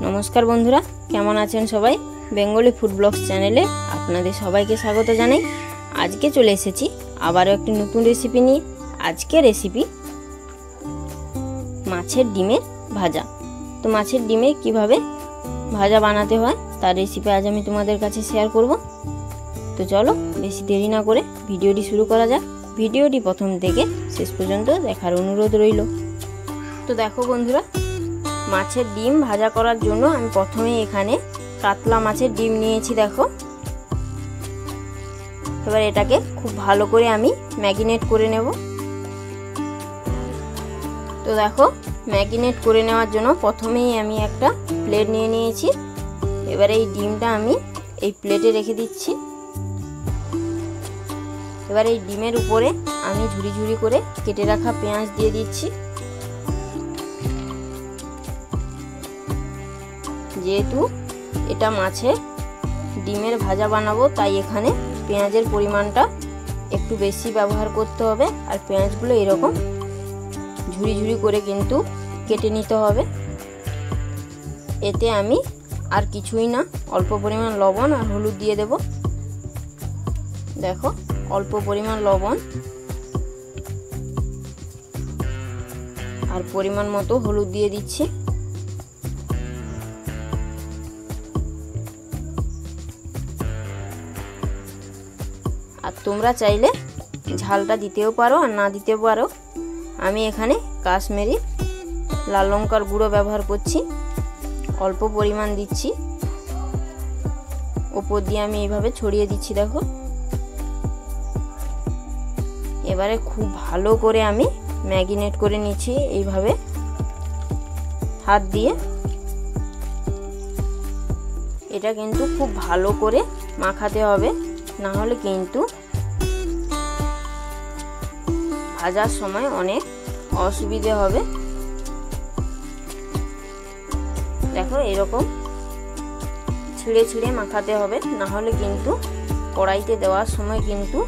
নমস্কার বন্ধুরা, কেমন আছেন সবাই? বেঙ্গলি ফুড ব্লগস চ্যানেলে আপনাদের সবাইকে স্বাগত জানাই। আজকে চলে এসেছি আবারও একটি নতুন রেসিপি নিয়ে। আজকের রেসিপি মাছের ডিমের ভাজা। তো মাছের ডিমে কিভাবে ভাজা বানাতে হয় তার রেসিপি আজ আমি তোমাদের কাছে শেয়ার করব। তো চলো বেশি দেরি না করে ভিডিওটি শুরু করা যাক। ভিডিওটি প্রথম থেকে শেষ পর্যন্ত দেখার অনুরোধ রইল। তো দেখো বন্ধুরা, মাছের ডিম ভাজা করার জন্য আমি প্রথমে এখানে কাতলা মাছের ডিম নিয়েছি। দেখো, এবার এটাকে খুব ভালো করে আমি ম্যারিনেট করে নেব। তো দেখো, ম্যারিনেট করে নেওয়ার জন্য প্রথমেই আমি একটা প্লেট নিয়ে নিয়েছি। এবার এই ডিমটা আমি এই প্লেটে রেখে দিচ্ছি। এবার এই ডিমের উপরে আমি ঝুরি ঝুরি করে কেটে রাখা পেঁয়াজ দিয়ে দিচ্ছি। যেহেতু এটা মাছের ডিমের ভাজা বানাবো, তাই এখানে পেঁয়াজের পরিমাণটা একটু বেশি ব্যবহার করতে হবে। আর পেঁয়াজগুলো এরকম ঝুরি ঝুরি করে কিন্তু কেটে নিতে হবে। এতে আমি আর কিছুই না, অল্প পরিমাণ লবণ আর হলুদ দিয়ে দেব। দেখো, অল্প পরিমাণ লবণ আর পরিমাণ মতো হলুদ দিয়ে দিচ্ছি। আর তোমরা চাইলে ঝালটা দিতেও পারো আর না দিতেও পারো। আমি এখানে কাশ্মীরি লাল লঙ্কার গুঁড়ো ব্যবহার করছি, অল্প পরিমাণ দিচ্ছি। ওপর দিয়ে আমি এইভাবে ছড়িয়ে দিচ্ছি। দেখো, এবারে খুব ভালো করে আমি ম্যারিনেট করে নিচ্ছি এইভাবে হাত দিয়ে। এটা কিন্তু খুব ভালো করে মাখাতে হবে, না হলে কিন্তু ভাজার সময় অনেক অসুবিধে হবে। দেখো, এরকম ছিঁড়ে ছিঁড়ে মাখাতে হবে, না হলে কিন্তু কড়াইতে দেওয়ার সময় কিন্তু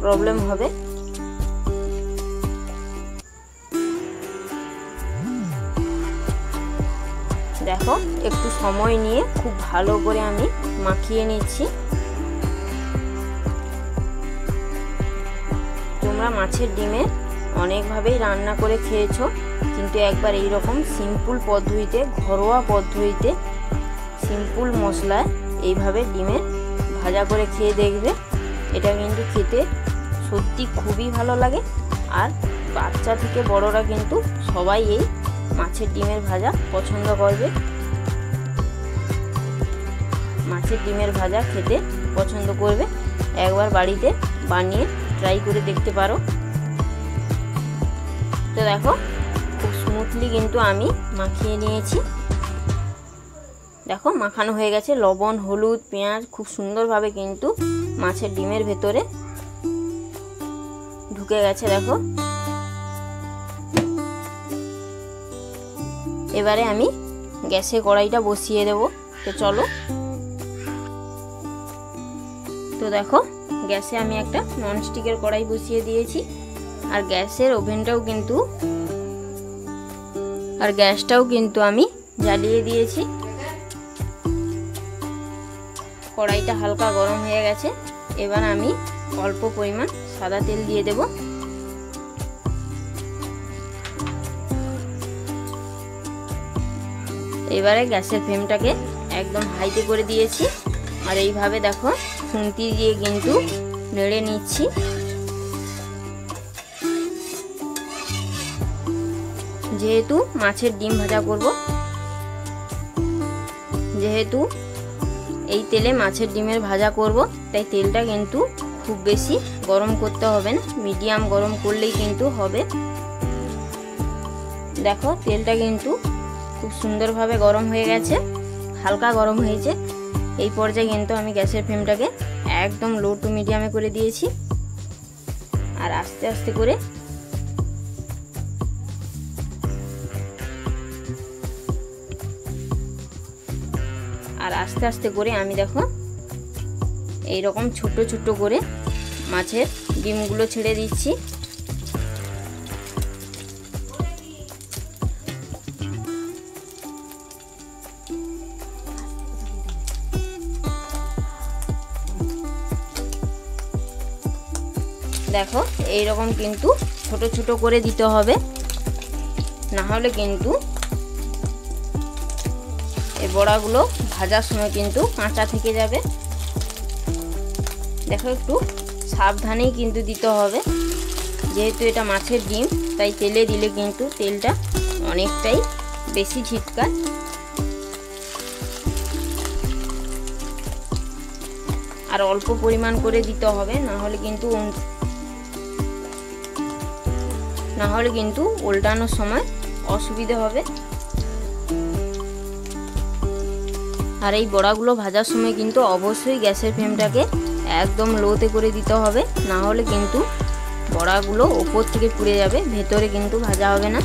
প্রবলেম হবে। দেখো, একটু সময় নিয়ে খুব ভালো করে আমি মাখিয়ে নিচ্ছি। তোমরা মাছের ডিমে অনেকভাবেই রান্না করে খেয়েছো, কিন্তু একবার এইরকম সিম্পল পদ্ধতিতে, ঘরোয়া পদ্ধতিতে, সিম্পল মশলায় এইভাবে ডিমের ভাজা করে খেয়ে দেখবে। এটা কিন্তু খেতে সত্যি খুবই ভালো লাগে। আর বাচ্চা থেকে বড়রা কিন্তু সবাই এই মাছের ডিমের ভাজা পছন্দ করবে। মাছের ডিমের ভাজা খেতে পছন্দ করবে। একবার বাড়িতে বানিয়ে ট্রাই করে দেখতে পারো। তো দেখো, খুব স্মুথলি কিন্তু আমি মাখিয়ে নিয়েছি। দেখো, মাখানো হয়ে গেছে। লবণ, হলুদ, পেঁয়াজ খুব সুন্দরভাবে কিন্তু মাছের ডিমের ভেতরে ঢুকে গেছে। দেখো, এবারে আমি গ্যাসে কড়াইটা বসিয়ে দেব। তো চলো। তো দেখো, গ্যাসে আমি একটা ননস্টিকের কড়াই বসিয়ে দিয়েছি। আর গ্যাসটাও কিন্তু আমি জ্বালিয়ে দিয়েছি। কড়াইটা হালকা গরম হয়ে গেছে। এবার আমি অল্প পরিমাণ সাদা তেল দিয়ে দেব। এবারে গ্যাসের ফ্লেমটাকে একদম হাইতে করে দিয়েছি। আর এইভাবে দেখো, খুন্তি দিয়ে কিন্তু নেড়ে নিচ্ছি। যেহেতু মাছের ডিম ভাজা করব, যেহেতু এই তেলে মাছের ডিমের ভাজা করব, তাই তেলটা কিন্তু খুব বেশি গরম করতে হবে না, মিডিয়াম গরম করলেই কিন্তু হবে। দেখো, তেলটা কিন্তু খুব সুন্দরভাবে গরম হয়ে গেছে, হালকা গরম হয়েছে। এই পর্যায়ে কিন্তু আমি গ্যাসের ফ্লেমটাকে একদম লো টু মিডিয়ামে করে দিয়েছি। আর আস্তে আস্তে করে আমি দেখো এইরকম ছোট ছোট করে মাছের ডিমগুলো ছেড়ে দিচ্ছি। দেখো এইরকম কিন্তু ছোট ছোট করে দিতে হবে, না হলে কিন্তু এই বড়াগুলো ভাজার সময় কিন্তু কাঁচা থেকে যাবে। দেখো একটু সাবধানেই কিন্তু দিতে হবে, যেহেতু এটা মাছের ডিম তাই তেলে দিলে কিন্তু তেলটা অনেকটাই বেশি ছিটকায়। আর অল্প পরিমাণ করে দিতে হবে, না হলে কিন্তু উল্টানোর সময় অসুবিধা হবে। আর এই বড়াগুলো ভাজার সময় কিন্তু অবশ্যই গ্যাসের ফ্লেমটাকে একদম লোতে করে দিতে হবে, না হলে কিন্তু বড়াগুলো ওপর থেকে পুড়ে যাবে, ভেতরে কিন্তু ভাজা হবে না।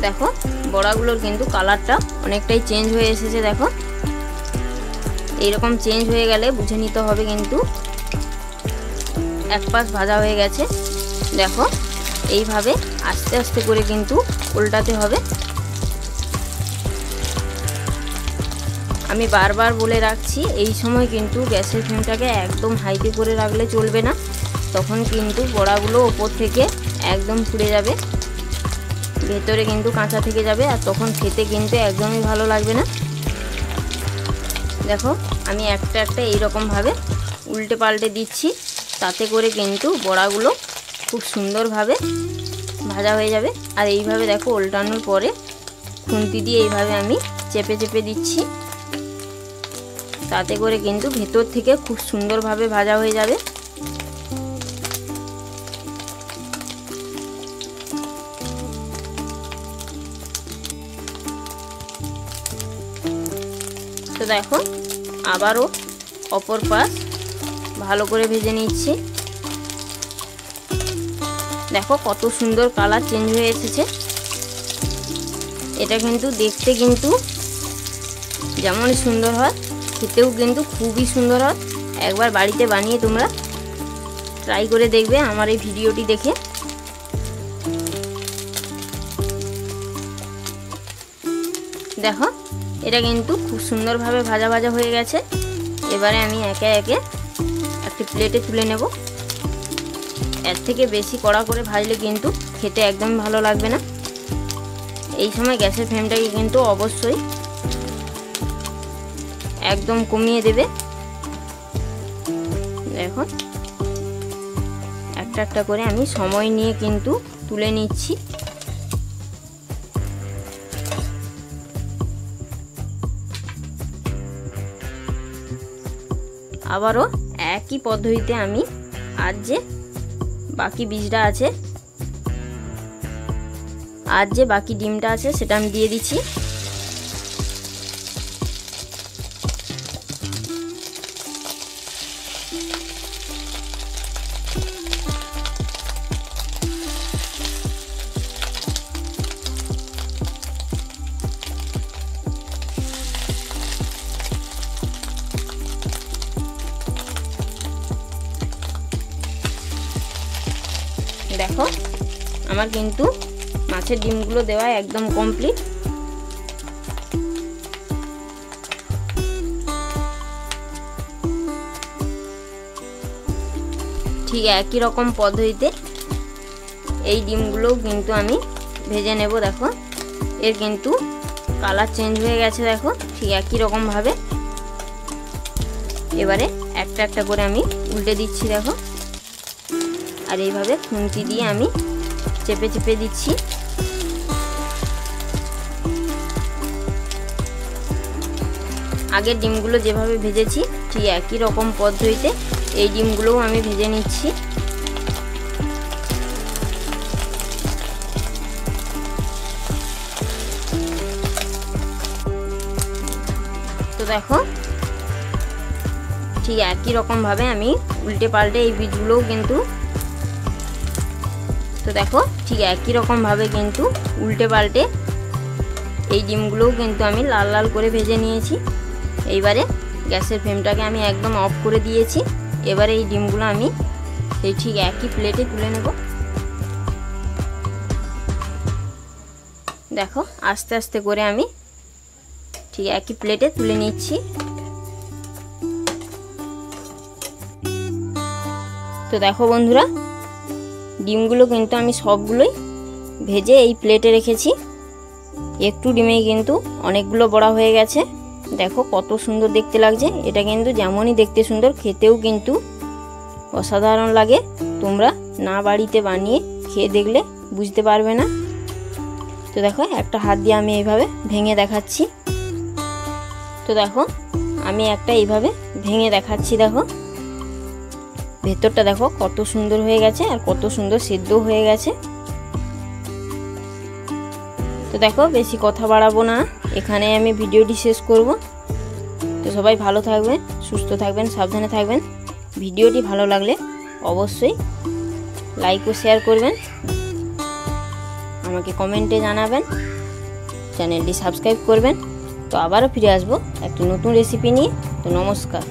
দেখো বড়াগুলোর কিন্তু কালারটা অনেকটাই চেঞ্জ হয়ে এসেছে। দেখো এইরকম চেঞ্জ হয়ে গেলে বুঝে নিতে হবে কিন্তু এক পাশ ভাজা হয়ে গেছে। দেখো এইভাবে আস্তে আস্তে করে কিন্তু উল্টাতে হবে। আমি বারবার বলে রাখছি, এই সময় কিন্তু গ্যাসের ফ্লেমটাকে একদম হাইতে করে রাখলে চলবে না, তখন কিন্তু বড়াগুলো ওপর থেকে একদম পুড়ে যাবে, ভেতরে কিন্তু কাঁচা থেকে যাবে, আর তখন খেতে কিন্তু একদমই ভালো লাগবে না। দেখো আমি একটা একটা এইরকমভাবে উল্টে পাল্টে দিচ্ছি, তাতে করে কিন্তু বড়াগুলো খুব সুন্দরভাবে ভাজা হয়ে যাবে। আর এইভাবে দেখো উল্টানোর পরে খুন্তি দিয়ে এইভাবে আমি চেপে চেপে দিচ্ছি, তাতে করে কিন্তু ভেতর থেকে খুব সুন্দরভাবে ভাজা হয়ে যাবে। তো দেখো আবারও অপর পাশ ভালো করে ভেজে নিচ্ছি। দেখো কত সুন্দর কালার চেঞ্জ হয়ে এসেছে। এটা কিন্তু দেখতে কিন্তু যেমনই সুন্দর হয়, খেতেও কিন্তু খুবই সুন্দর হয়। একবার বাড়িতে বানিয়ে তোমরা ট্রাই করে দেখবে আমার এই ভিডিওটি দেখে। দেখো এটা কিন্তু খুব সুন্দরভাবে ভাজা ভাজা হয়ে গেছে। এবারে আমি একে একে একটি প্লেটে তুলে নেব। এর থেকে বেশি কড়া করে ভাজলে কিন্তু খেতে একদম ভালো লাগবে না। এই সময় গ্যাসের ফ্লেমটাকে কিন্তু অবশ্যই একদম কমিয়ে দেবে। দেখো একটা একটা করে আমি সময় নিয়ে কিন্তু তুলে নিচ্ছি। আবারও একই পদ্ধতিতে আমি আর যে বাকি বীজটা আছে, আর যে বাকি ডিমটা আছে সেটা আমি দিয়ে দিচ্ছি। দেখো আমার কিন্তু মাছের ডিমগুলো দেওয়া একদম কমপ্লিট। ঠিক একই রকম পদ্ধতিতে এই ডিমগুলোও কিন্তু আমি ভেজে নেব। দেখো এর কিন্তু কালার চেঞ্জ হয়ে গেছে। দেখো ঠিক একই রকম ভাবে এবারে একটা একটা করে আমি উল্টে দিচ্ছি। দেখো আর এইভাবে খুন্তি দিয়ে আমি চেপে চেপে দিচ্ছি। আগের ডিমগুলো যেভাবে ভেজেছি ঠিক একই রকম পদ্ধতিতে এই ডিমগুলোও আমি ভেজে নিচ্ছি। তো দেখো ঠিক একই রকম ভাবে আমি উল্টে পাল্টে এই বীজগুলোও কিন্তু, তো দেখো ঠিক একই রকম ভাবে কিন্তু উল্টে পাল্টে এই ডিমগুলোও কিন্তু আমি লাল লাল করে ভেজে নিয়েছি। এইবারে গ্যাসের ফ্লেমটাকে আমি একদম অফ করে দিয়েছি। এবারে এই ডিমগুলো আমি সেই ঠিক একই প্লেটে তুলে নেব। দেখো আস্তে আস্তে করে আমি ঠিক একই প্লেটে তুলে নিচ্ছি। তো দেখো বন্ধুরা, ডিমগুলো কিন্তু আমি সবগুলোই ভেজে এই প্লেটে রেখেছি। একটু ডিমেই কিন্তু অনেকগুলো বড়া হয়ে গেছে। দেখো কত সুন্দর দেখতে লাগছে। এটা কিন্তু যেমনই দেখতে সুন্দর, খেতেও কিন্তু অসাধারণ লাগে। তোমরা না বাড়িতে বানিয়ে খেয়ে দেখলে বুঝতে পারবে না। তো দেখো একটা হাত দিয়ে আমি এইভাবে ভেঙে দেখাচ্ছি। তো দেখো আমি একটা এইভাবে ভেঙে দেখাচ্ছি। দেখো ভেতরটা দেখো কত সুন্দর হয়ে গেছে আর কত সুন্দর সিদ্ধ হয়ে গেছে। তো দেখো বেশি কথা বাড়াবো না, এখানে আমি ভিডিওটি শেষ করব। তো সবাই ভালো থাকবেন, সুস্থ থাকবেন, সাবধানে থাকবেন। ভিডিওটি ভালো লাগলে অবশ্যই লাইক ও শেয়ার করবেন, আমাকে কমেন্টে জানাবেন, চ্যানেলটি সাবস্ক্রাইব করবেন। তো আবারও ফিরে আসবো একটি নতুন রেসিপি নিয়ে। তো নমস্কার।